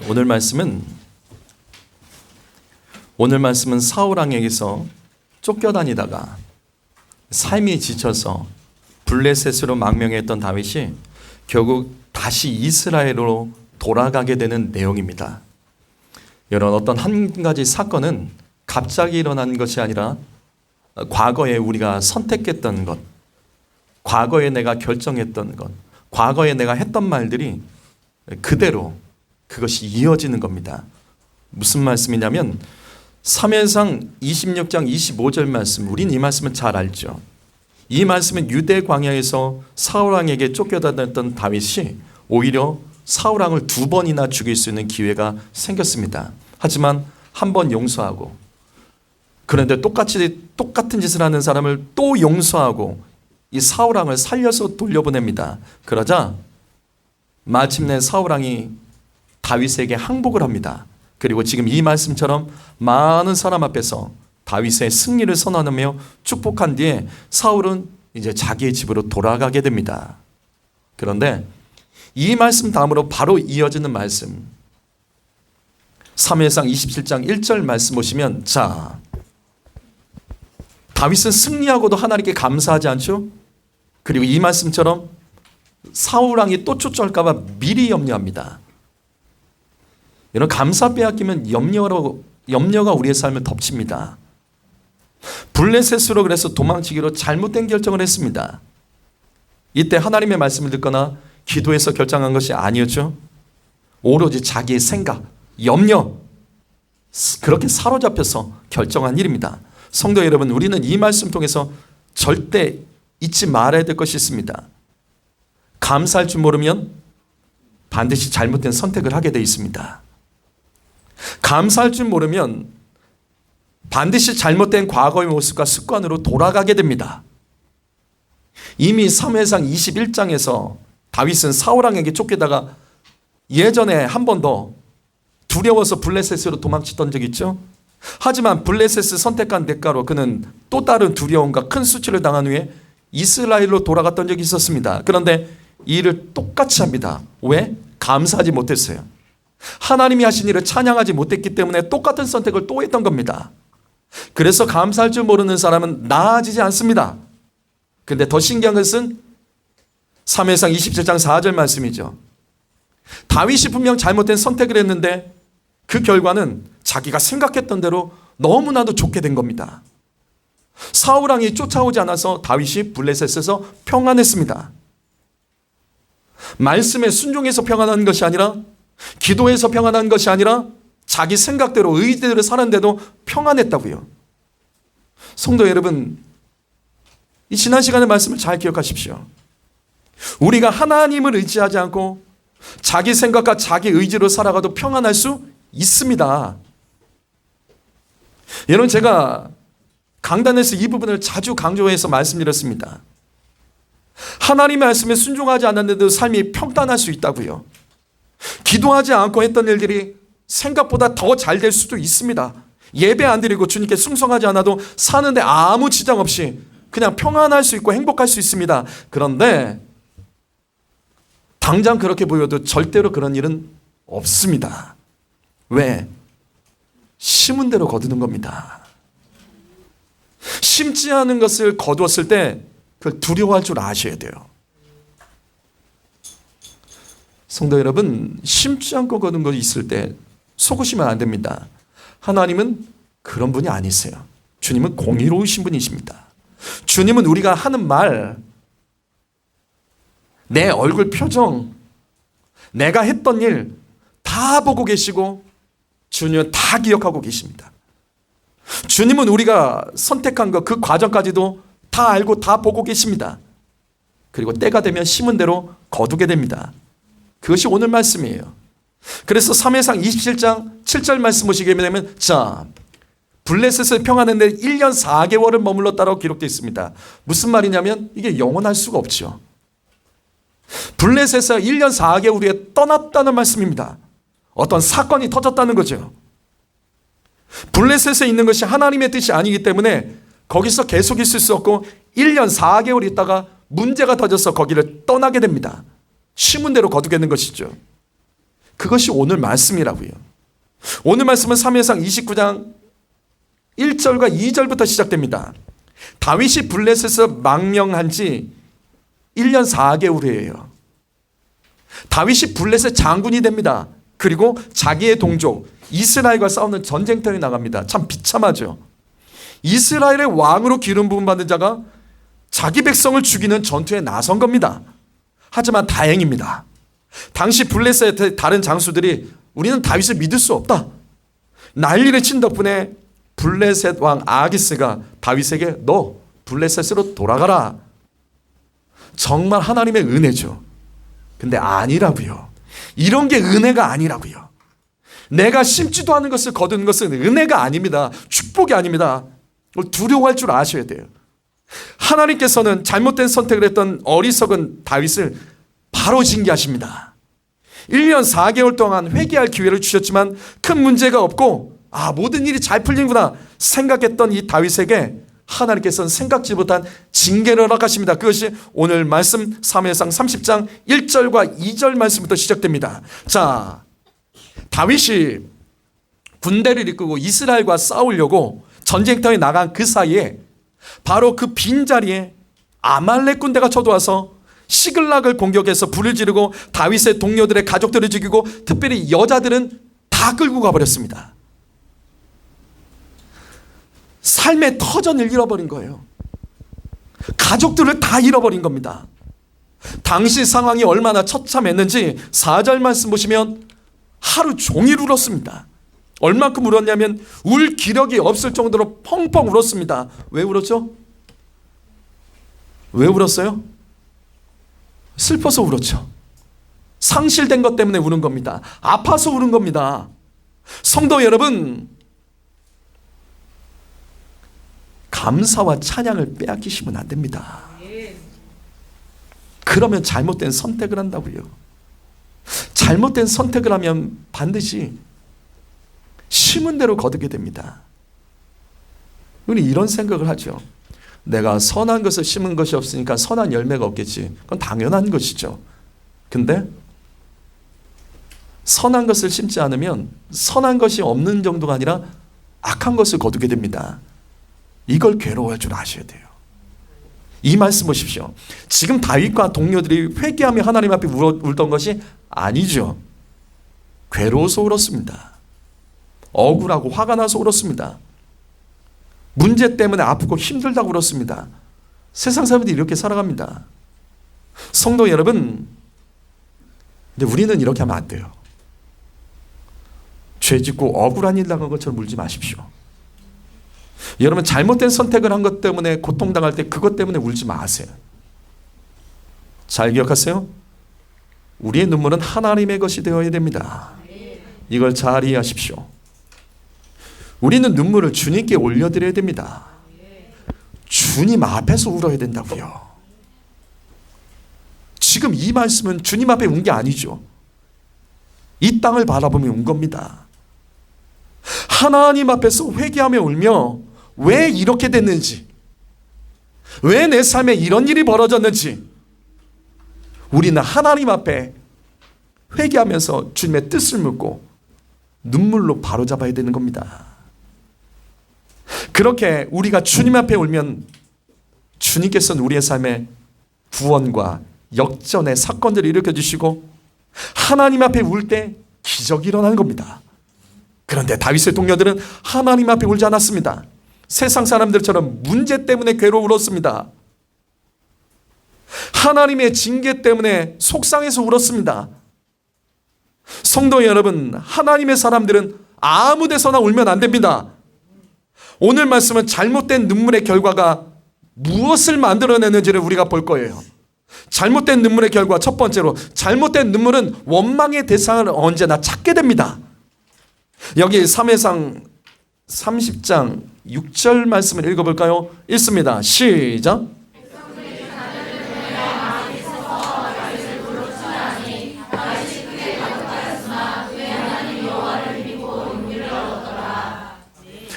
오늘 말씀은 사울 왕에게서 쫓겨다니다가 삶이 지쳐서 블레셋으로 망명했던 다윗이 결국 다시 이스라엘로 돌아가게 되는 내용입니다. 이런 어떤 한 가지 사건은 갑자기 일어난 것이 아니라 과거에 우리가 선택했던 것, 과거에 내가 결정했던 것, 과거에 내가 했던 말들이 그대로 그것이 이어지는 겁니다. 무슨 말씀이냐면 사무엘상 26장 25절 말씀, 우린 이 말씀은 잘 알죠. 이 말씀은 유대 광야에서 사울 왕에게 쫓겨다녔던 다윗이 오히려 사울 왕을 2번이나 죽일 수 있는 기회가 생겼습니다. 하지만 한 번 용서하고, 그런데 똑같은 짓을 하는 사람을 또 용서하고 이 사울 왕을 살려서 돌려보냅니다. 그러자 마침내 사울 왕이 다윗에게 항복을 합니다. 그리고 지금 이 말씀처럼 많은 사람 앞에서 다윗의 승리를 선언하며 축복한 뒤에 사울은 이제 자기의 집으로 돌아가게 됩니다. 그런데 이 말씀 다음으로 바로 이어지는 말씀, 사무엘상 27장 1절 말씀 보시면, 자, 다윗은 승리하고도 하나님께 감사하지 않죠? 그리고 이 말씀처럼 사울 왕이 또 쫓아올까 봐 미리 염려합니다. 이런 감사 빼앗기면 염려가 우리의 삶을 덮칩니다. 블레셋으로 그래서 도망치기로 잘못된 결정을 했습니다. 이때 하나님의 말씀을 듣거나 기도해서 결정한 것이 아니었죠. 오로지 자기의 생각, 염려, 그렇게 사로잡혀서 결정한 일입니다. 성도 여러분, 우리는 이 말씀 통해서 절대 잊지 말아야 될 것이 있습니다. 감사할 줄 모르면 반드시 잘못된 선택을 하게 되어 있습니다. 감사할 줄 모르면 반드시 잘못된 과거의 모습과 습관으로 돌아가게 됩니다. 이미 사무엘상 21장에서 다윗은 사울 왕에게 쫓기다가 예전에 한 번 더 두려워서 블레셋으로 도망치던 적이 있죠. 하지만 블레셋을 선택한 대가로 그는 또 다른 두려움과 큰 수치를 당한 후에 이스라엘로 돌아갔던 적이 있었습니다. 그런데 이 일을 똑같이 합니다. 왜? 감사하지 못했어요. 하나님이 하신 일을 찬양하지 못했기 때문에 똑같은 선택을 또 했던 겁니다. 그래서 감사할 줄 모르는 사람은 나아지지 않습니다. 그런데 더 신기한 것은 사무엘상 27장 4절 말씀이죠. 다윗이 분명 잘못된 선택을 했는데 그 결과는 자기가 생각했던 대로 너무나도 좋게 된 겁니다. 사울 왕이 쫓아오지 않아서 다윗이 블레셋에서 평안했습니다. 말씀에 순종해서 평안한 것이 아니라, 기도해서 평안한 것이 아니라 자기 생각대로 의지대로 사는데도 평안했다고요. 성도 여러분, 이 지난 시간의 말씀을 잘 기억하십시오. 우리가 하나님을 의지하지 않고 자기 생각과 자기 의지로 살아가도 평안할 수 있습니다. 여러분, 제가 강단에서 이 부분을 자주 강조해서 말씀드렸습니다. 하나님의 말씀에 순종하지 않았는데도 삶이 평탄할 수 있다고요. 기도하지 않고 했던 일들이 생각보다 더 잘 될 수도 있습니다. 예배 안 드리고 주님께 충성하지 않아도 사는데 아무 지장 없이 그냥 평안할 수 있고 행복할 수 있습니다. 그런데 당장 그렇게 보여도 절대로 그런 일은 없습니다. 왜? 심은 대로 거두는 겁니다. 심지 않은 것을 거두었을 때 그걸 두려워할 줄 아셔야 돼요. 성도 여러분, 심지 않고 거둔 것이 있을 때 속으시면 안 됩니다. 하나님은 그런 분이 아니세요. 주님은 공의로우신 분이십니다. 주님은 우리가 하는 말, 내 얼굴 표정, 내가 했던 일 다 보고 계시고 주님은 다 기억하고 계십니다. 주님은 우리가 선택한 것, 그 과정까지도 다 알고 다 보고 계십니다. 그리고 때가 되면 심은 대로 거두게 됩니다. 그것이 오늘 말씀이에요. 그래서 사무엘상 27장 7절 말씀 보시게 되면, 자, 블레셋을 평안했는데 1년 4개월을 머물렀다라고 기록되어 있습니다. 무슨 말이냐면 이게 영원할 수가 없죠. 블레셋에서 1년 4개월 후에 떠났다는 말씀입니다. 어떤 사건이 터졌다는 거죠. 블레셋에 있는 것이 하나님의 뜻이 아니기 때문에 거기서 계속 있을 수 없고 1년 4개월 있다가 문제가 터져서 거기를 떠나게 됩니다. 심은 대로 거두게 된 것이죠. 그것이 오늘 말씀이라고요. 오늘 말씀은 사무엘상 29장 1절과 2절부터 시작됩니다. 다윗이 블레셋에서 망명한 지 1년 4개월 후예요. 다윗이 블레셋 장군이 됩니다. 그리고 자기의 동족 이스라엘과 싸우는 전쟁터에 나갑니다. 참 비참하죠. 이스라엘의 왕으로 기름 부음 받은 자가 자기 백성을 죽이는 전투에 나선 겁니다. 하지만 다행입니다. 당시 블레셋의 다른 장수들이 우리는 다윗을 믿을 수 없다, 난리를 친 덕분에 블레셋 왕 아기스가 다윗에게 너 블레셋으로 돌아가라. 정말 하나님의 은혜죠. 근데 아니라고요. 이런 게 은혜가 아니라고요. 내가 심지도 않은 것을 거두는 것은 은혜가 아닙니다. 축복이 아닙니다. 두려워할 줄 아셔야 돼요. 하나님께서는 잘못된 선택을 했던 어리석은 다윗을 바로 징계하십니다. 1년 4개월 동안 회개할 기회를 주셨지만 큰 문제가 없고 모든 일이 잘 풀리는구나 생각했던 이 다윗에게 하나님께서는 생각지 못한 징계를 허락하십니다. 그것이 오늘 말씀 사무엘상 30장 1절과 2절 말씀부터 시작됩니다. 자, 다윗이 군대를 이끌고 이스라엘과 싸우려고 전쟁터에 나간 그 사이에 바로 그 빈자리에 아말렉 군대가 쳐들어와서 시글락을 공격해서 불을 지르고 다윗의 동료들의 가족들을 죽이고 특별히 여자들은 다 끌고 가버렸습니다. 삶의 터전을 잃어버린 거예요. 가족들을 다 잃어버린 겁니다. 당시 상황이 얼마나 처참했는지 4절 말씀 보시면 하루 종일 울었습니다. 얼만큼 울었냐면 울 기력이 없을 정도로 펑펑 울었습니다. 왜 울었죠? 왜 울었어요? 슬퍼서 울었죠. 상실된 것 때문에 우는 겁니다. 아파서 우는 겁니다. 성도 여러분, 감사와 찬양을 빼앗기시면 안 됩니다. 그러면 잘못된 선택을 한다고요. 잘못된 선택을 하면 반드시 심은 대로 거두게 됩니다. 우리 이런 생각을 하죠. 내가 선한 것을 심은 것이 없으니까 선한 열매가 없겠지. 그건 당연한 것이죠. 근데 선한 것을 심지 않으면 선한 것이 없는 정도가 아니라 악한 것을 거두게 됩니다. 이걸 괴로워할 줄 아셔야 돼요. 이 말씀 보십시오. 지금 다윗과 동료들이 회개하며 하나님 앞에 울던 것이 아니죠. 괴로워서 울었습니다. 억울하고 화가 나서 울었습니다. 문제 때문에 아프고 힘들다고 울었습니다. 세상 사람들이 이렇게 살아갑니다. 성도 여러분, 근데 우리는 이렇게 하면 안 돼요. 죄 짓고 억울한 일 당한 것처럼 울지 마십시오. 여러분, 잘못된 선택을 한 것 때문에 고통당할 때 그것 때문에 울지 마세요. 잘 기억하세요. 우리의 눈물은 하나님의 것이 되어야 됩니다. 이걸 잘 이해하십시오. 우리는 눈물을 주님께 올려드려야 됩니다. 주님 앞에서 울어야 된다고요. 지금 이 말씀은 주님 앞에 운 게 아니죠. 이 땅을 바라보며 운 겁니다. 하나님 앞에서 회개하며 울며 왜 이렇게 됐는지, 왜 내 삶에 이런 일이 벌어졌는지 우리는 하나님 앞에 회개하면서 주님의 뜻을 묻고 눈물로 바로잡아야 되는 겁니다. 그렇게 우리가 주님 앞에 울면 주님께서는 우리의 삶에 구원과 역전의 사건들을 일으켜주시고 하나님 앞에 울 때 기적이 일어나는 겁니다. 그런데 다윗의 동료들은 하나님 앞에 울지 않았습니다. 세상 사람들처럼 문제 때문에 괴로워 울었습니다. 하나님의 징계 때문에 속상해서 울었습니다. 성도 여러분, 하나님의 사람들은 아무 데서나 울면 안 됩니다. 오늘 말씀은 잘못된 눈물의 결과가 무엇을 만들어내는지를 우리가 볼 거예요. 잘못된 눈물의 결과, 첫 번째로 잘못된 눈물은 원망의 대상을 언제나 찾게 됩니다. 여기 사무엘상 30장 6절 말씀을 읽어볼까요? 읽습니다. 시작.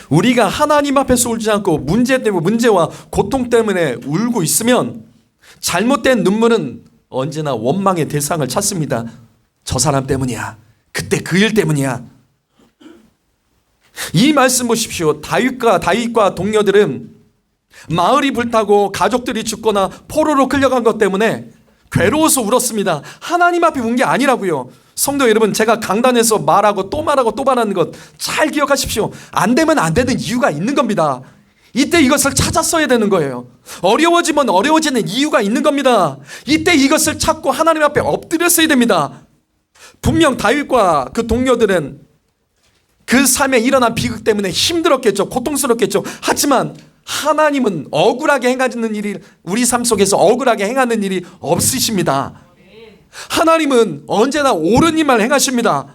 우리가 하나님 앞에서 울지 않고 문제와 고통 때문에 울고 있으면 잘못된 눈물은 언제나 원망의 대상을 찾습니다. 저 사람 때문이야. 그때 그 일 때문이야. 이 말씀 보십시오. 다윗과 동료들은 마을이 불타고 가족들이 죽거나 포로로 끌려간 것 때문에 괴로워서 울었습니다. 하나님 앞에 운 게 아니라고요. 성도 여러분, 제가 강단에서 말하고 또 말하는 것 잘 기억하십시오. 안 되면 안 되는 이유가 있는 겁니다. 이때 이것을 찾았어야 되는 거예요. 어려워지면 어려워지는 이유가 있는 겁니다. 이때 이것을 찾고 하나님 앞에 엎드렸어야 됩니다. 분명 다윗과 그 동료들은 그 삶에 일어난 비극 때문에 힘들었겠죠. 고통스럽겠죠. 하지만 하나님은 억울하게 행하는 일이, 우리 삶 속에서 억울하게 행하는 일이 없으십니다. 하나님은 언제나 옳은 일만 행하십니다.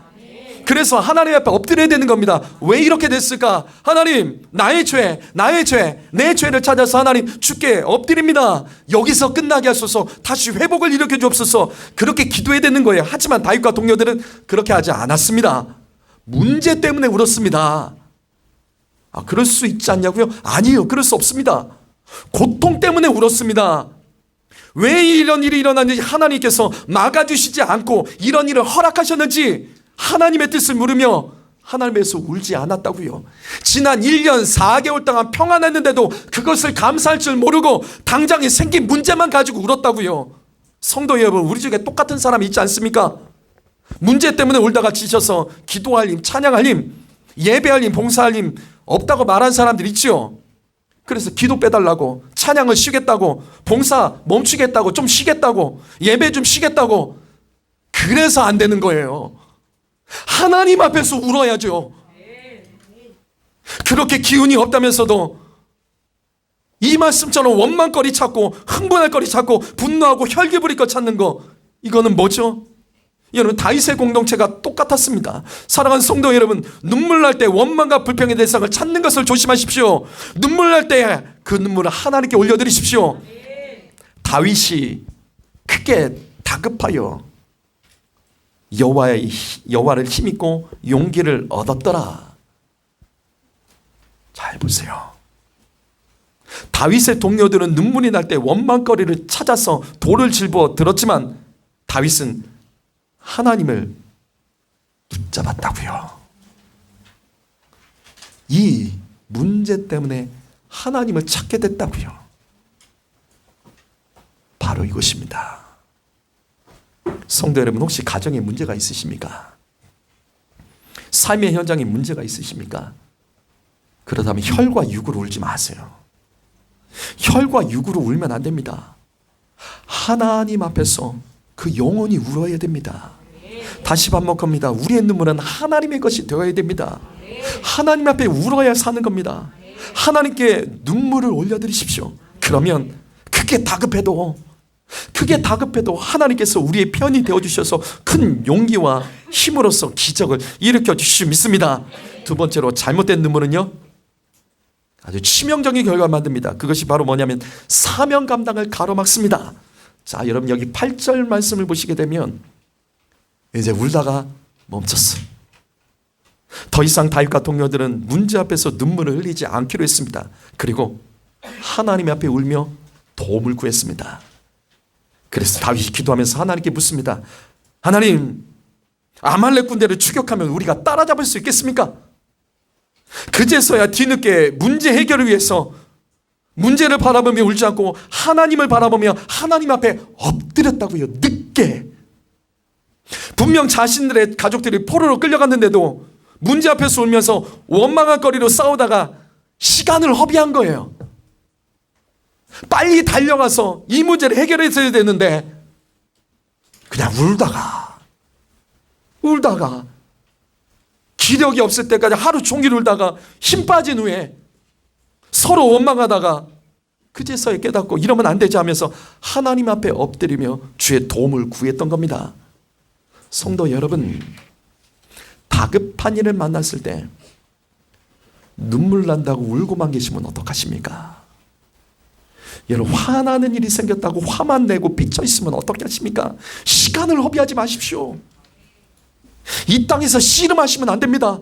그래서 하나님 앞에 엎드려야 되는 겁니다. 왜 이렇게 됐을까? 하나님, 나의 죄, 내 죄를 찾아서 하나님 주께 엎드립니다. 여기서 끝나게 하소서. 다시 회복을 일으켜 주옵소서. 그렇게 기도해야 되는 거예요. 하지만 다윗과 동료들은 그렇게 하지 않았습니다. 문제 때문에 울었습니다. 그럴 수 있지 않냐고요? 아니에요. 그럴 수 없습니다. 고통 때문에 울었습니다. 왜 이런 일이 일어났는지 하나님께서 막아주시지 않고 이런 일을 허락하셨는지 하나님의 뜻을 물으며 하나님에서 울지 않았다고요. 지난 1년 4개월 동안 평안했는데도 그것을 감사할 줄 모르고 당장에 생긴 문제만 가지고 울었다고요. 성도 여러분, 우리 중에 똑같은 사람이 있지 않습니까? 문제 때문에 울다가 지쳐서 기도할 힘, 찬양할 힘, 예배할 힘, 봉사할 힘 없다고 말한 사람들 있죠. 그래서 기도 빼달라고, 찬양을 쉬겠다고, 봉사 멈추겠다고, 좀 쉬겠다고, 예배 좀 쉬겠다고. 그래서 안 되는 거예요. 하나님 앞에서 울어야죠. 그렇게 기운이 없다면서도 이 말씀처럼 원망거리 찾고 흥분할 거리 찾고 분노하고 혈기 부릴 것 찾는 거, 이거는 뭐죠? 여러분, 다윗의 공동체가 똑같았습니다. 사랑하는 성도 여러분, 눈물 날 때 원망과 불평의 대상을 찾는 것을 조심하십시오. 눈물 날 때 그 눈물을 하나님께 올려드리십시오. 다윗이 크게 다급하여 여호와를 힘입고 용기를 얻었더라. 잘 보세요. 다윗의 동료들은 눈물이 날 때 원망거리를 찾아서 돌을 짊어 들었지만 다윗은 하나님을 붙잡았다고요. 이 문제 때문에 하나님을 찾게 됐다고요. 바로 이것입니다. 성도 여러분, 혹시 가정에 문제가 있으십니까? 삶의 현장에 문제가 있으십니까? 그렇다면 혈과 육으로 울지 마세요. 혈과 육으로 울면 안 됩니다. 하나님 앞에서 그 영혼이 울어야 됩니다. 다시 반복합니다. 우리의 눈물은 하나님의 것이 되어야 됩니다. 하나님 앞에 울어야 사는 겁니다. 하나님께 눈물을 올려드리십시오. 그러면 크게 다급해도 하나님께서 우리의 편이 되어주셔서 큰 용기와 힘으로써 기적을 일으켜 주실 수 믿습니다. 두 번째로, 잘못된 눈물은요, 아주 치명적인 결과를 만듭니다. 그것이 바로 뭐냐면 사명 감당을 가로막습니다. 자, 여러분, 여기 8절 말씀을 보시게 되면 이제 울다가 멈췄어. 더 이상 다윗과 동료들은 문제 앞에서 눈물을 흘리지 않기로 했습니다. 그리고 하나님 앞에 울며 도움을 구했습니다. 그래서 다윗이 기도하면서 하나님께 묻습니다. 하나님, 아말렉 군대를 추격하면 우리가 따라잡을 수 있겠습니까? 그제서야 뒤늦게 문제 해결을 위해서 문제를 바라보며 울지 않고 하나님을 바라보며 하나님 앞에 엎드렸다고요. 늦게. 분명 자신들의 가족들이 포로로 끌려갔는데도 문제 앞에서 울면서 원망한 거리로 싸우다가 시간을 허비한 거예요. 빨리 달려가서 이 문제를 해결했어야 되는데 그냥 울다가 기력이 없을 때까지 하루 종일 울다가 힘 빠진 후에 서로 원망하다가 그제서야 깨닫고 이러면 안 되지 하면서 하나님 앞에 엎드리며 주의 도움을 구했던 겁니다. 성도 여러분, 다급한 일을 만났을 때 눈물 난다고 울고만 계시면 어떡하십니까? 여러분, 화나는 일이 생겼다고 화만 내고 삐쳐 있으면 어떻게 하십니까? 시간을 허비하지 마십시오. 이 땅에서 씨름하시면 안 됩니다.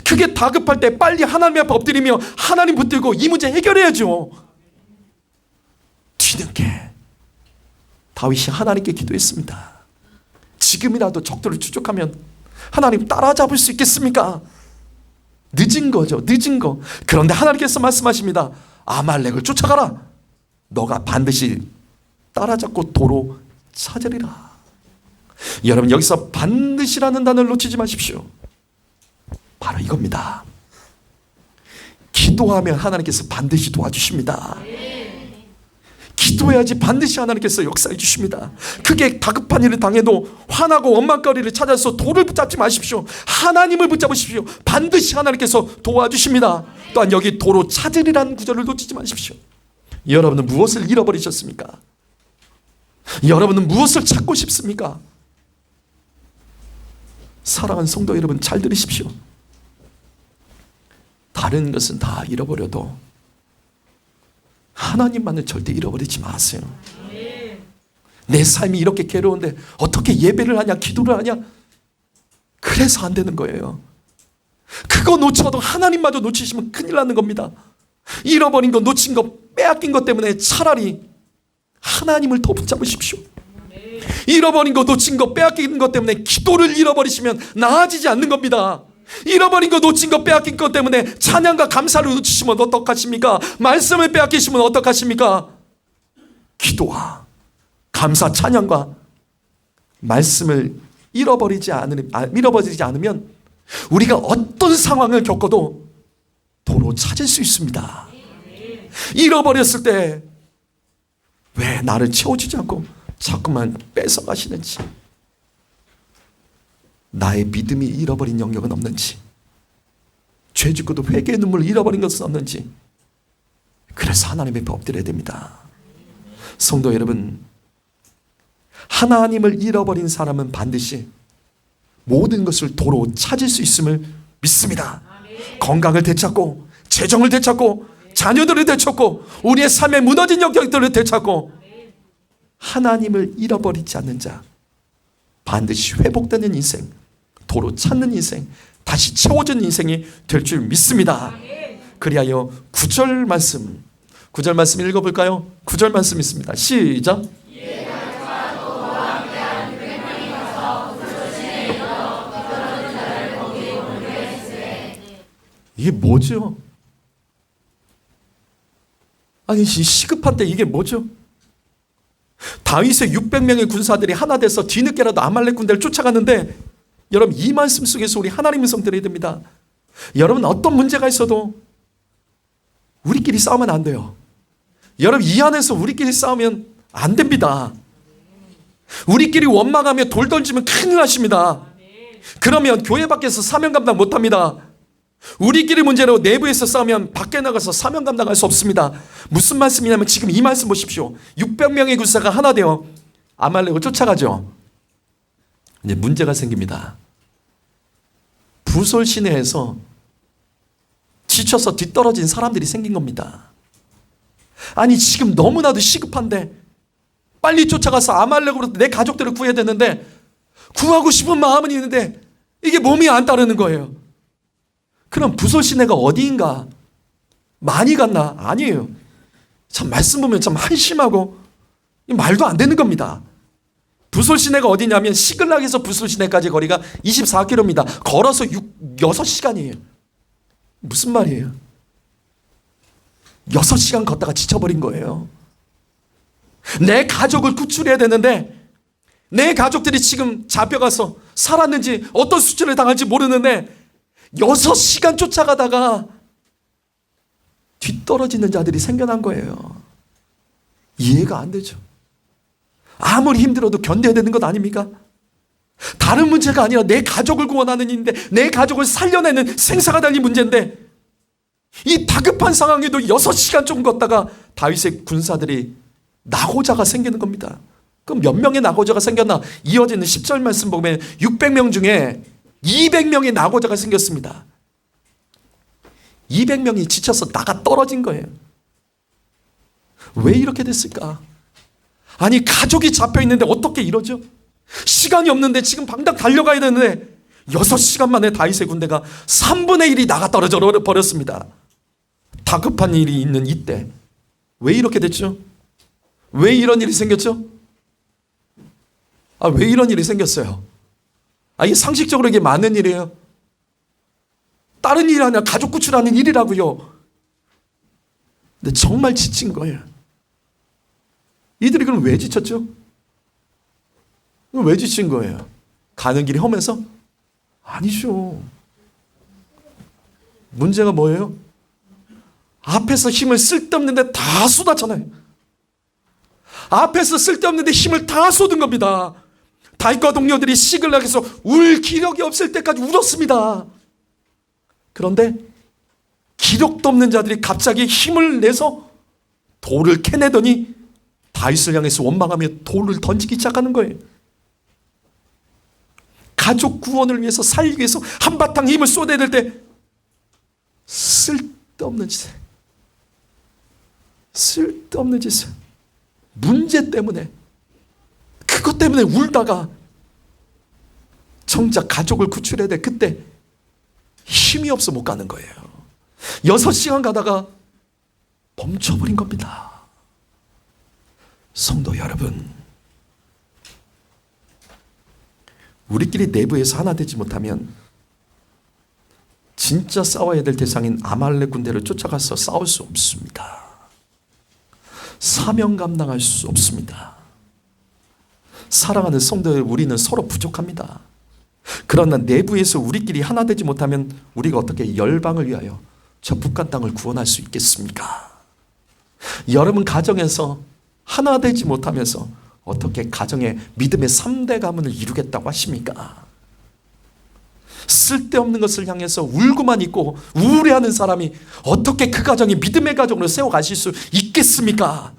그게 다급할 때 빨리 하나님 앞에 엎드리며 하나님 붙들고 이 문제 해결해야죠. 뒤늦게 다윗이 하나님께 기도했습니다. 지금이라도 적들을 추적하면 하나님 따라잡을 수 있겠습니까? 늦은 거죠. 늦은 거. 그런데 하나님께서 말씀하십니다. 아말렉을 쫓아가라. 너가 반드시 따라잡고 도로 찾으리라. 여러분, 여기서 반드시라는 단어를 놓치지 마십시오. 바로 이겁니다. 기도하면 하나님께서 반드시 도와주십니다. 기도해야지 반드시 하나님께서 역사해 주십니다. 크게 다급한 일을 당해도 화나고 원망거리를 찾아서 돌을 붙잡지 마십시오. 하나님을 붙잡으십시오. 반드시 하나님께서 도와주십니다. 또한 여기 도로 찾으리라는 구절을 놓치지 마십시오. 여러분은 무엇을 잃어버리셨습니까? 여러분은 무엇을 찾고 싶습니까? 사랑하는 성도 여러분, 잘 들으십시오. 다른 것은 다 잃어버려도 하나님만을 절대 잃어버리지 마세요. 내 삶이 이렇게 괴로운데 어떻게 예배를 하냐, 기도를 하냐? 그래서 안 되는 거예요. 그거 놓쳐도 하나님마저 놓치시면 큰일 나는 겁니다. 잃어버린 거, 놓친 거, 빼앗긴 것 때문에 차라리 하나님을 더 붙잡으십시오. 잃어버린 거, 놓친 거, 빼앗긴 것 때문에 기도를 잃어버리시면 나아지지 않는 겁니다. 잃어버린 거, 놓친 거, 빼앗긴 것 때문에 찬양과 감사를 놓치시면 어떡하십니까? 말씀을 빼앗기시면 어떡하십니까? 기도와 감사, 찬양과 말씀을 잃어버리지 않으면 우리가 어떤 상황을 겪어도 도로 찾을 수 있습니다. 잃어버렸을 때 왜 나를 채워주지 않고 자꾸만 뺏어가시는지, 나의 믿음이 잃어버린 영역은 없는지, 죄 짓고도 회개의 눈물을 잃어버린 것은 없는지, 그래서 하나님 앞에 엎드려야 됩니다. 성도 여러분, 하나님을 잃어버린 사람은 반드시 모든 것을 도로 찾을 수 있음을 믿습니다. 건강을 되찾고, 재정을 되찾고, 자녀들을 되찾고, 우리의 삶에 무너진 영역들을 되찾고, 하나님을 잃어버리지 않는 자, 반드시 회복되는 인생, 도로 찾는 인생, 다시 채워진 인생이 될 줄 믿습니다. 그리하여 9절 말씀 읽어볼까요? 9절 말씀 있습니다. 시작. 이게 뭐죠? 아니, 시급한 때 이게 뭐죠? 다윗의 600명의 군사들이 하나 돼서 뒤늦게라도 아말렉 군대를 쫓아갔는데, 여러분, 이 말씀 속에서 우리 하나님의 성 드려야 됩니다. 여러분, 어떤 문제가 있어도 우리끼리 싸우면 안 돼요. 여러분, 이 안에서 우리끼리 싸우면 안 됩니다. 우리끼리 원망하며 돌 던지면 큰일 나십니다. 그러면 교회 밖에서 사명 감당 못합니다. 우리끼리 문제로 내부에서 싸우면 밖에 나가서 사명 감당할 수 없습니다. 무슨 말씀이냐면 지금 이 말씀 보십시오. 600명의 군사가 하나 되어 아말렉을 쫓아가죠. 이제 문제가 생깁니다. 부솔 시내에서 지쳐서 뒤떨어진 사람들이 생긴 겁니다. 아니, 지금 너무나도 시급한데 빨리 쫓아가서 아말렉으로부터 내 가족들을 구해야 되는데, 구하고 싶은 마음은 있는데 이게 몸이 안 따르는 거예요. 그럼 부솔 시내가 어디인가? 많이 갔나? 아니에요. 참, 말씀 보면 참 한심하고 말도 안 되는 겁니다. 부솔 시내가 어디냐면 시글락에서 부솔 시내까지 거리가 24km입니다. 걸어서 6시간이에요. 무슨 말이에요? 6시간 걷다가 지쳐버린 거예요. 내 가족을 구출해야 되는데, 내 가족들이 지금 잡혀가서 살았는지 어떤 수치를 당할지 모르는데 6시간 쫓아가다가 뒤떨어지는 자들이 생겨난 거예요. 이해가 안 되죠. 아무리 힘들어도 견뎌야 되는 것 아닙니까? 다른 문제가 아니라 내 가족을 구원하는 일인데, 내 가족을 살려내는 생사가 달린 문제인데, 이 다급한 상황에도 6시간 좀 걷다가 다윗의 군사들이 낙오자가 생기는 겁니다. 그럼 몇 명의 낙오자가 생겼나? 이어지는 10절 말씀 보면 600명 중에 200명의 낙오자가 생겼습니다. 200명이 지쳐서 나가 떨어진 거예요. 왜 이렇게 됐을까? 아니, 가족이 잡혀 있는데 어떻게 이러죠? 시간이 없는데 지금 당장 달려가야 되는데 6시간 만에 다윗의 군대가 3분의 1이 나가 떨어져 버렸습니다. 다급한 일이 있는 이때 왜 이렇게 됐죠? 왜 이런 일이 생겼죠? 왜 이런 일이 생겼어요? 이게 상식적으로 이게 맞는 일이에요. 다른 일이 아니라 가족 구출하는 일이라고요. 근데 정말 지친 거예요. 이들이 그럼 왜 지쳤죠? 왜 지친 거예요? 가는 길이 험해서? 아니죠. 문제가 뭐예요? 앞에서 힘을 쓸데없는데 다 쏟았잖아요. 앞에서 쓸데없는데 힘을 다 쏟은 겁니다. 다윗과 동료들이 시글락에서 울 기력이 없을 때까지 울었습니다. 그런데 기력도 없는 자들이 갑자기 힘을 내서 돌을 캐내더니 다윗을 향해서 원망하며 돌을 던지기 시작하는 거예요. 가족 구원을 위해서, 살기 위해서 한바탕 힘을 쏟아야 될 때 쓸데없는 짓을 문제 때문에, 그것 때문에 울다가 정작 가족을 구출해야 돼. 그때 힘이 없어 못 가는 거예요. 6시간 가다가 멈춰버린 겁니다. 성도 여러분, 우리끼리 내부에서 하나 되지 못하면 진짜 싸워야 될 대상인 아말렉 군대를 쫓아가서 싸울 수 없습니다. 사명 감당할 수 없습니다. 사랑하는 성도들, 우리는 서로 부족합니다. 그러나 내부에서 우리끼리 하나 되지 못하면 우리가 어떻게 열방을 위하여 저 북한 땅을 구원할 수 있겠습니까? 여러분 가정에서 하나 되지 못하면서 어떻게 가정의 믿음의 3대 가문을 이루겠다고 하십니까? 쓸데없는 것을 향해서 울고만 있고 우울해하는 사람이 어떻게 그 가정이 믿음의 가정으로 세워가실 수 있겠습니까?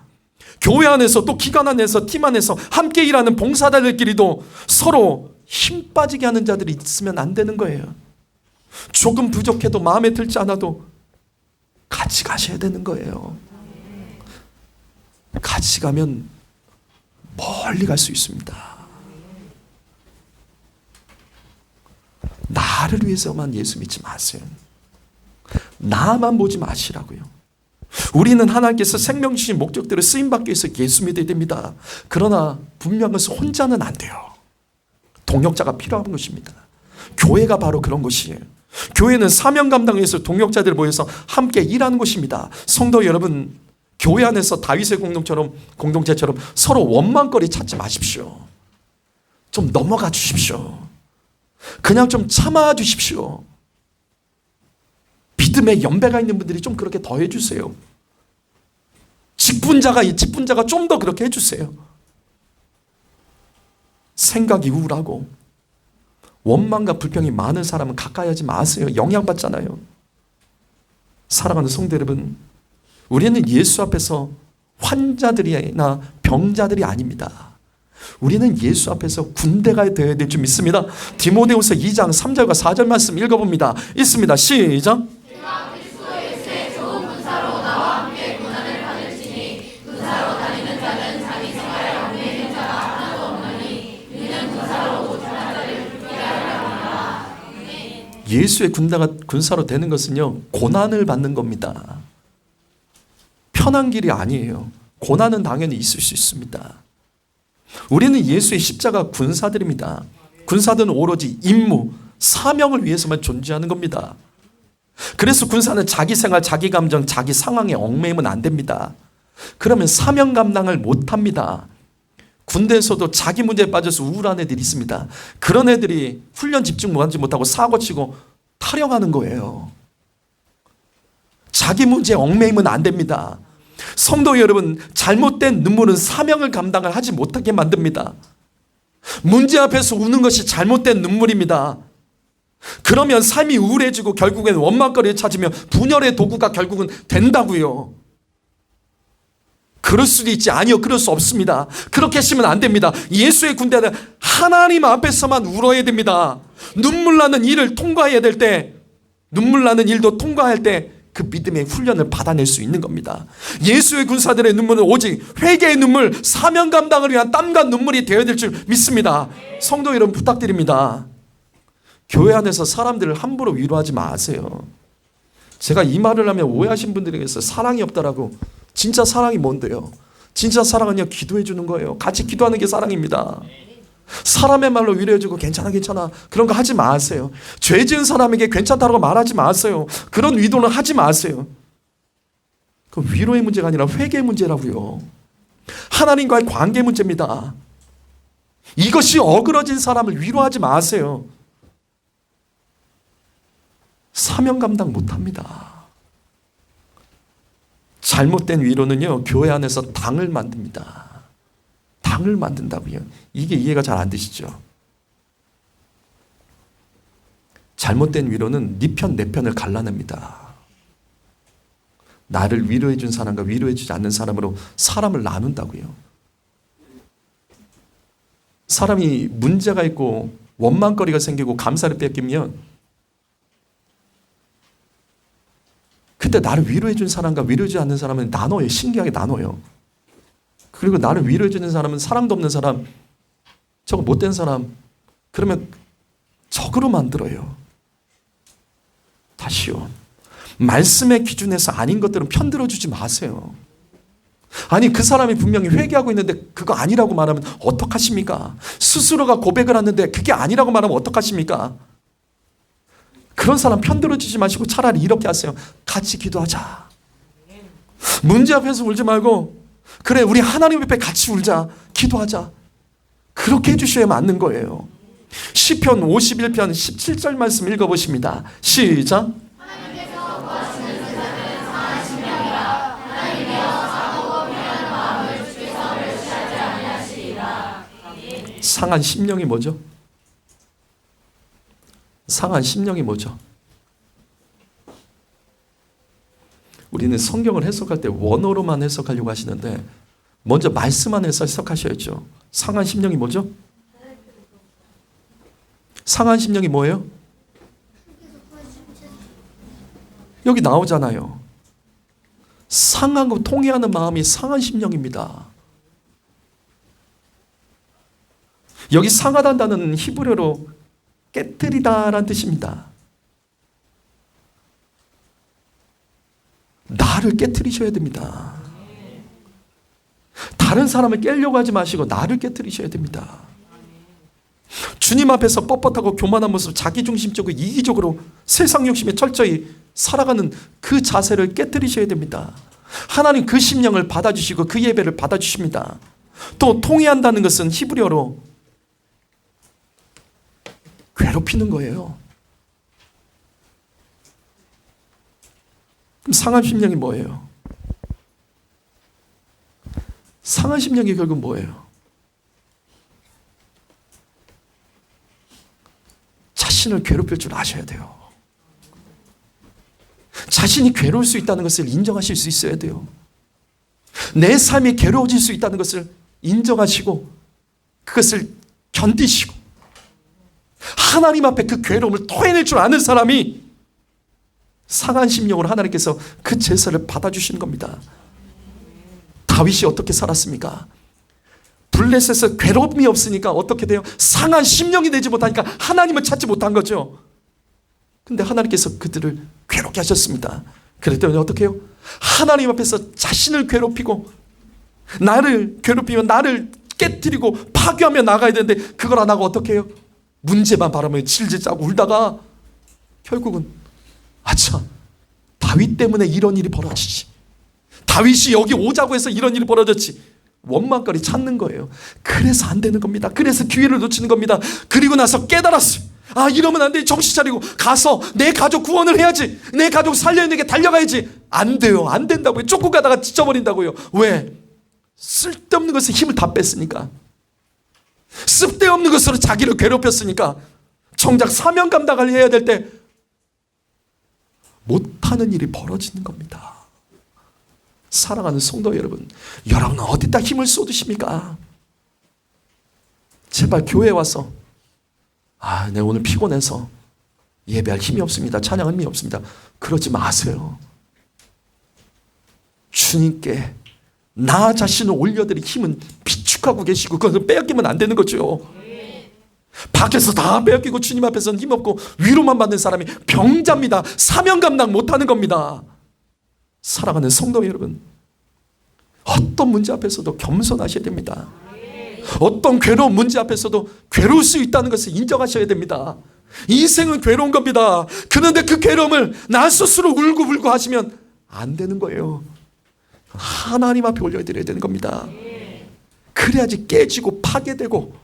교회 안에서, 또 기관 안에서, 팀 안에서 함께 일하는 봉사자들끼리도 서로 힘 빠지게 하는 자들이 있으면 안 되는 거예요. 조금 부족해도, 마음에 들지 않아도 같이 가셔야 되는 거예요. 같이 가면 멀리 갈 수 있습니다. 나를 위해서만 예수 믿지 마세요. 나만 보지 마시라고요. 우리는 하나님께서 생명 주신 목적대로 쓰임받기 위해서 예수 믿어야 됩니다. 그러나 분명한 것은 혼자는 안 돼요. 동역자가 필요한 것입니다. 교회가 바로 그런 것이에요. 교회는 사명 감당을 위해서 동역자들 모여서 함께 일하는 곳입니다. 성도 여러분, 교회 안에서 다윗의 공동체처럼 서로 원망거리 찾지 마십시오. 좀 넘어가 주십시오. 그냥 좀 참아 주십시오. 믿음의 연배가 있는 분들이 좀 그렇게 더 해주세요. 직분자가 좀 더 그렇게 해주세요. 생각이 우울하고 원망과 불평이 많은 사람은 가까이 하지 마세요. 영향받잖아요. 사랑하는 성도 여러분, 우리는 예수 앞에서 환자들이나 병자들이 아닙니다. 우리는 예수 앞에서 군대가 되어야 될 줄 믿습니다. 디모데후서 2장 3절과 4절 말씀 읽어봅니다. 있습니다. 시작. 예수의 군사로 되는 것은요, 고난을 받는 겁니다. 편한 길이 아니에요. 고난은 당연히 있을 수 있습니다. 우리는 예수의 십자가 군사들입니다. 군사들은 오로지 임무, 사명을 위해서만 존재하는 겁니다. 그래서 군사는 자기 생활, 자기 감정, 자기 상황에 얽매이면 안 됩니다. 그러면 사명 감당을 못합니다. 군대에서도 자기 문제에 빠져서 우울한 애들이 있습니다. 그런 애들이 훈련 집중하지 못하고 사고치고 탈영하는 거예요. 자기 문제에 얽매이면 안 됩니다. 성도 여러분, 잘못된 눈물은 사명을 감당을 하지 못하게 만듭니다. 문제 앞에서 우는 것이 잘못된 눈물입니다. 그러면 삶이 우울해지고 결국엔 원망거리를 찾으며 분열의 도구가 결국은 된다고요. 그럴 수도 있지. 아니요, 그럴 수 없습니다. 그렇게 하시면 안 됩니다. 예수의 군대는 하나님 앞에서만 울어야 됩니다. 눈물 나는 일을 통과해야 될 때, 눈물 나는 일도 통과할 때 그 믿음의 훈련을 받아낼 수 있는 겁니다. 예수의 군사들의 눈물은 오직 회개의 눈물, 사명 감당을 위한 땀과 눈물이 되어야 될 줄 믿습니다. 성도 여러분, 부탁드립니다. 교회 안에서 사람들을 함부로 위로하지 마세요. 제가 이 말을 하면 오해하신 분들이 계세요. 사랑이 없다라고. 진짜 사랑이 뭔데요? 진짜 사랑은요, 기도해 주는 거예요. 같이 기도하는 게 사랑입니다. 사람의 말로 위로해주고 괜찮아 괜찮아 그런 거 하지 마세요. 죄 지은 사람에게 괜찮다고 말하지 마세요. 그런 위로는 하지 마세요. 그 위로의 문제가 아니라 회개의 문제라고요. 하나님과의 관계 문제입니다. 이것이 어그러진 사람을 위로하지 마세요. 사명 감당 못합니다. 잘못된 위로는요, 교회 안에서 당을 만듭니다. 당을 만든다고요. 이게 이해가 잘 안 되시죠? 잘못된 위로는 네 편, 내 편을 갈라냅니다. 나를 위로해 준 사람과 위로해 주지 않는 사람으로 사람을 나눈다고요. 사람이 문제가 있고 원망거리가 생기고 감사를 뺏기면 그때 나를 위로해 준 사람과 위로해 주지 않는 사람은 나눠요. 신기하게 나눠요. 그리고 나를 위로해 주는 사람은 사랑도 없는 사람, 저거 못된 사람, 그러면 적으로 만들어요. 다시요. 말씀의 기준에서 아닌 것들은 편들어 주지 마세요. 아니 그 사람이 분명히 회개하고 있는데 그거 아니라고 말하면 어떡하십니까? 스스로가 고백을 하는데 그게 아니라고 말하면 어떡하십니까? 그런 사람 편들어 주지 마시고 차라리 이렇게 하세요. 같이 기도하자. 문제 앞에서 울지 말고 그래 우리 하나님 앞에 같이 울자. 기도하자. 그렇게 해주셔야 맞는 거예요. 시편 51편 17절 말씀 읽어보십니다. 시작. 상한 심령이 뭐죠? 상한 심령이 뭐죠? 우리는 성경을 해석할 때 원어로만 해석하려고 하시는데 먼저 말씀 안에서 해석하셔야죠. 상한 심령이 뭐죠? 상한 심령이 뭐예요? 여기 나오잖아요. 상하고 통회하는 마음이 상한 심령입니다. 여기 상하다는 히브리어로 깨뜨리다라는 뜻입니다. 나를 깨뜨리셔야 됩니다. 다른 사람을 깨려고 하지 마시고 나를 깨뜨리셔야 됩니다. 주님 앞에서 뻣뻣하고 교만한 모습, 자기중심적으로 이기적으로 세상 욕심에 철저히 살아가는 그 자세를 깨뜨리셔야 됩니다. 하나님 그 심령을 받아주시고 그 예배를 받아주십니다. 또 통회한다는 것은 히브리어로 괴롭히는 거예요. 그럼 상한 심령이 뭐예요? 상한 심령이 결국 뭐예요? 자신을 괴롭힐 줄 아셔야 돼요. 자신이 괴로울 수 있다는 것을 인정하실 수 있어야 돼요. 내 삶이 괴로워질 수 있다는 것을 인정하시고 그것을 견디시고 하나님 앞에 그 괴로움을 토해낼 줄 아는 사람이 상한 심령으로 하나님께서 그 제사를 받아주시는 겁니다. 다윗이 어떻게 살았습니까? 블레셋에서 괴로움이 없으니까 어떻게 돼요? 상한 심령이 되지 못하니까 하나님을 찾지 못한 거죠. 근데 하나님께서 그들을 괴롭게 하셨습니다. 그랬더니 어떻게 해요? 하나님 앞에서 자신을 괴롭히고 나를 괴롭히면 나를 깨뜨리고 파괴하며 나가야 되는데 그걸 안 하고 어떻게 해요? 문제만 바라보며 질질 짜고 울다가 결국은 아차 다윗 때문에 이런 일이 벌어지지. 다윗이 여기 오자고 해서 이런 일이 벌어졌지. 원망거리 찾는 거예요. 그래서 안 되는 겁니다. 그래서 기회를 놓치는 겁니다. 그리고 나서 깨달았어요. 아 이러면 안 돼. 정신 차리고 가서 내 가족 구원을 해야지. 내 가족 살려내게 달려가야지. 안 돼요. 안 된다고요. 쫓고 가다가 지쳐버린다고요. 왜? 쓸데없는 것에 힘을 다 뺐으니까. 쓸데없는 것으로 자기를 괴롭혔으니까. 정작 사명 감당을 해야 될 때 못하는 일이 벌어지는 겁니다. 사랑하는 성도 여러분, 여러분은 어디다 힘을 쏟으십니까? 제발 교회에 와서 내가 오늘 피곤해서 예배할 힘이 없습니다. 찬양할 힘이 없습니다. 그러지 마세요. 주님께 나 자신을 올려드릴 힘은 비축하고 계시고 그것을 빼앗기면 안 되는 거죠. 밖에서 다 빼앗기고 주님 앞에서는 힘없고 위로만 받는 사람이 병자입니다. 사명 감당 못하는 겁니다. 사랑하는 성도 여러분, 어떤 문제 앞에서도 겸손하셔야 됩니다. 어떤 괴로운 문제 앞에서도 괴로울 수 있다는 것을 인정하셔야 됩니다. 인생은 괴로운 겁니다. 그런데 그 괴로움을 나 스스로 울고 하시면 안 되는 거예요. 하나님 앞에 올려드려야 되는 겁니다. 그래야지 깨지고 파괴되고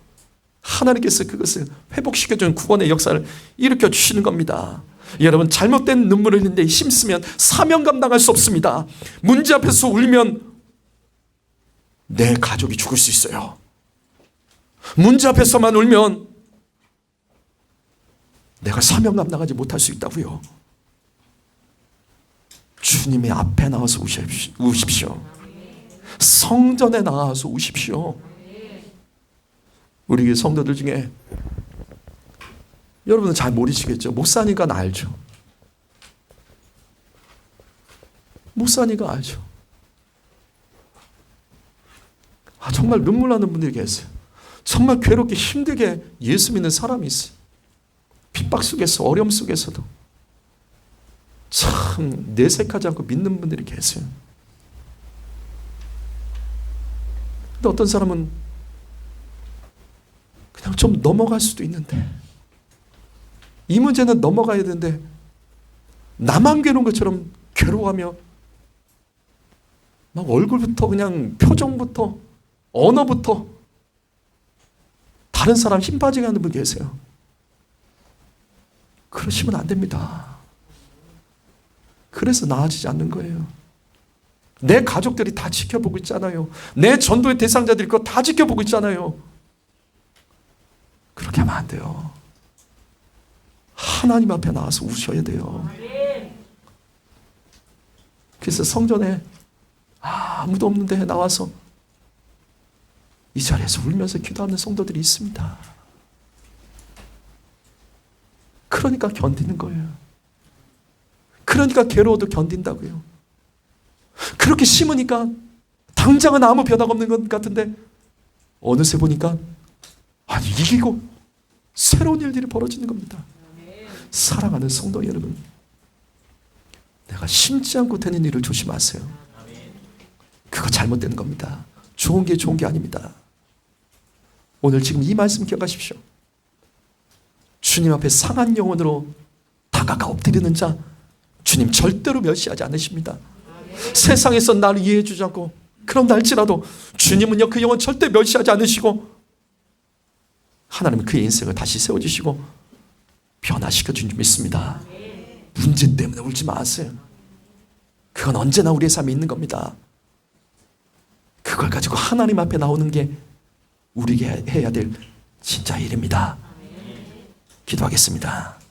하나님께서 그것을 회복시켜주는 구원의 역사를 일으켜 주시는 겁니다. 여러분, 잘못된 눈물을 흘리는데 힘쓰면 사명 감당할 수 없습니다. 문제 앞에서 울면 내 가족이 죽을 수 있어요. 문제 앞에서만 울면 내가 사명 감당하지 못할 수 있다고요. 주님의 앞에 나와서 우십시오. 성전에 나와서 우십시오. 우리 성도들 중에 여러분은 잘 모르시겠죠. 목사니까 알죠. 목사니까 알죠. 정말 눈물 나는 분들이 계세요. 정말 괴롭게 힘들게 예수 믿는 사람이 있어요. 핍박 속에서, 어려움 속에서도 참 내색하지 않고 믿는 분들이 계세요. 근데 어떤 사람은 그냥 좀 넘어갈 수도 있는데, 이 문제는 넘어가야 되는데 나만 괴로운 것처럼 괴로워하며 막 얼굴부터 그냥 표정부터 언어부터 다른 사람 힘 빠지게 하는 분 계세요. 그러시면 안 됩니다. 그래서 나아지지 않는 거예요. 내 가족들이 다 지켜보고 있잖아요. 내 전도의 대상자들이 그거 다 지켜보고 있잖아요. 그렇게 하면 안 돼요. 하나님 앞에 나와서 우셔야 돼요. 그래서 성전에 아무도 없는데 나와서 이 자리에서 울면서 기도하는 성도들이 있습니다. 그러니까 견디는 거예요. 그러니까 괴로워도 견딘다고요. 그렇게 심으니까 당장은 아무 변화가 없는 것 같은데 어느새 보니까 이기고 새로운 일들이 벌어지는 겁니다. 사랑하는 성도 여러분, 내가 심지 않고 되는 일을 조심하세요. 그거 잘못되는 겁니다. 좋은 게 좋은 게 아닙니다. 오늘 지금 이 말씀 기억하십시오. 주님 앞에 상한 영혼으로 다가가 엎드리는 자, 주님 절대로 멸시하지 않으십니다. 세상에서 나를 이해해 주지 않고 그런다 할지라도 주님은요, 그 영혼 절대 멸시하지 않으시고 하나님은 그의 인생을 다시 세워주시고 변화시켜 준 줄 믿습니다. 문제 때문에 울지 마세요. 그건 언제나 우리의 삶에 있는 겁니다. 그걸 가지고 하나님 앞에 나오는 게 우리가 해야 될 진짜 일입니다. 기도하겠습니다.